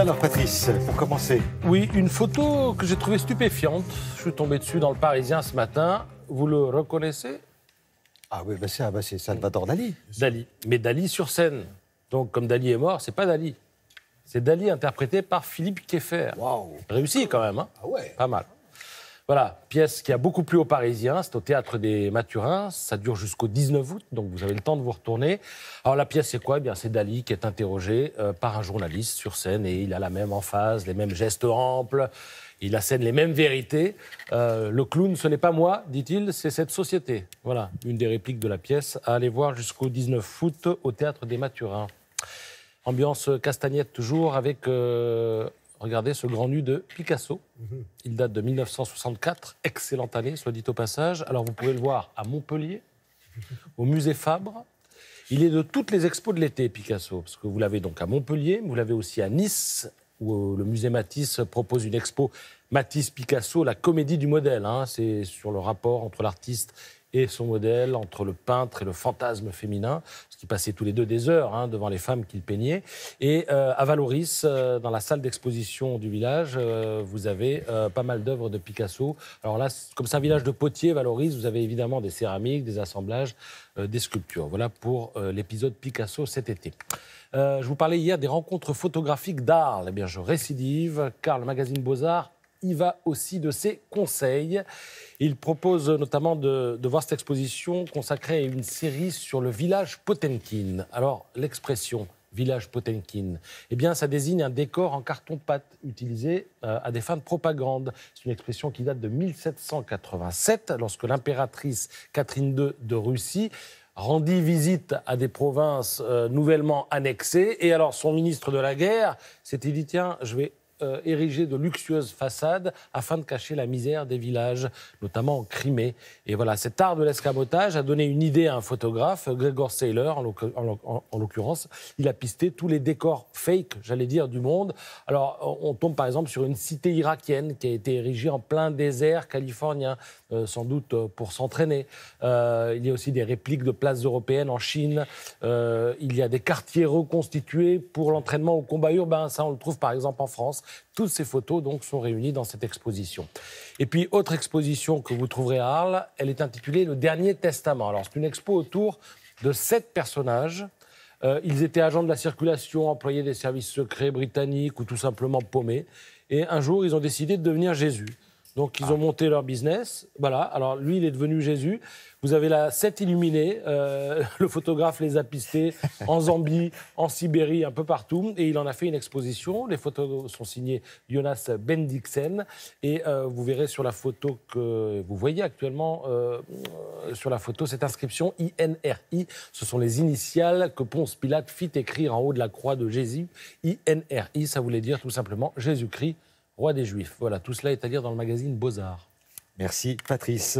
Alors Patrice, pour commencer. Oui, une photo que j'ai trouvée stupéfiante. Je suis tombé dessus dans le Parisien ce matin. Vous le reconnaissez? Ah oui, c'est Salvador Dali. Dali. Mais Dali sur scène. Donc comme Dali est mort, c'est pas Dali. C'est Dali interprété par Philippe Kieffer. Waouh. Réussi quand même, hein? Ah ouais. Pas mal. Voilà, pièce qui a beaucoup plu aux Parisiens, c'est au Théâtre des Mathurins, ça dure jusqu'au 19 août, donc vous avez le temps de vous retourner. Alors la pièce c'est quoi? Eh bien c'est Dali qui est interrogé par un journaliste sur scène et il a la même emphase, les mêmes gestes amples, il assène les mêmes vérités. Le clown, ce n'est pas moi, dit-il, c'est cette société. Voilà, une des répliques de la pièce à aller voir jusqu'au 19 août au Théâtre des Mathurins. Ambiance castagnette toujours avec... Regardez ce grand nu de Picasso. Il date de 1964, excellente année, soit dit au passage. Alors vous pouvez le voir à Montpellier, au musée Fabre. Il est de toutes les expos de l'été, Picasso, parce que vous l'avez donc à Montpellier, vous l'avez aussi à Nice, où le musée Matisse propose une expo Matisse-Picasso, la comédie du modèle. C'est sur le rapport entre l'artiste et son modèle, entre le peintre et le fantasme féminin, parce qu'ils passaient tous les deux des heures devant les femmes qu'il peignait. Et à Valoris, dans la salle d'exposition du village, vous avez pas mal d'œuvres de Picasso. Alors là, comme c'est un village de potiers, Valoris, vous avez évidemment des céramiques, des assemblages, des sculptures. Voilà pour l'épisode Picasso cet été. Je vous parlais hier des rencontres photographiques d'Arles. Eh bien, je récidive, car le magazine Beaux-Arts y va aussi de ses conseils. Il propose notamment de voir cette exposition consacrée à une série sur le village Potemkin. Alors, l'expression village Potemkin, eh bien, ça désigne un décor en carton-pâte utilisé à des fins de propagande. C'est une expression qui date de 1787, lorsque l'impératrice Catherine II de Russie rendit visite à des provinces nouvellement annexées. Et alors, son ministre de la guerre s'était dit, tiens, je vais ériger de luxueuses façades afin de cacher la misère des villages, notamment en Crimée. Et voilà, cet art de l'escamotage a donné une idée à un photographe, Gregor Seiler en l'occurrence. Il a pisté tous les décors fake, j'allais dire, du monde. Alors, on tombe par exemple sur une cité irakienne qui a été érigée en plein désert californien, sans doute pour s'entraîner. Il y a aussi des répliques de places européennes en Chine. Il y a des quartiers reconstitués pour l'entraînement au combat urbain. Ça, on le trouve par exemple en France. Toutes ces photos donc, sont réunies dans cette exposition. Et puis, autre exposition que vous trouverez à Arles, elle est intitulée « Le Dernier Testament ». Alors, c'est une expo autour de 7 personnages. Ils étaient agents de la circulation, employés des services secrets britanniques ou tout simplement paumés. Et un jour, ils ont décidé de devenir Jésus. Donc, ils ont monté leur business. Voilà. Alors, lui, il est devenu Jésus. Vous avez là 7 illuminés. Le photographe les a pistés en Zambie, en Sibérie, un peu partout. Et il en a fait une exposition. Les photos sont signées Jonas Bendiksen. Et vous verrez sur la photo que vous voyez actuellement, sur la photo, cette inscription INRI. Ce sont les initiales que Ponce Pilate fit écrire en haut de la croix de Jésus. INRI, ça voulait dire tout simplement Jésus-Christ, roi des Juifs. Voilà, tout cela est à lire dans le magazine Beaux-Arts. Merci Patrice.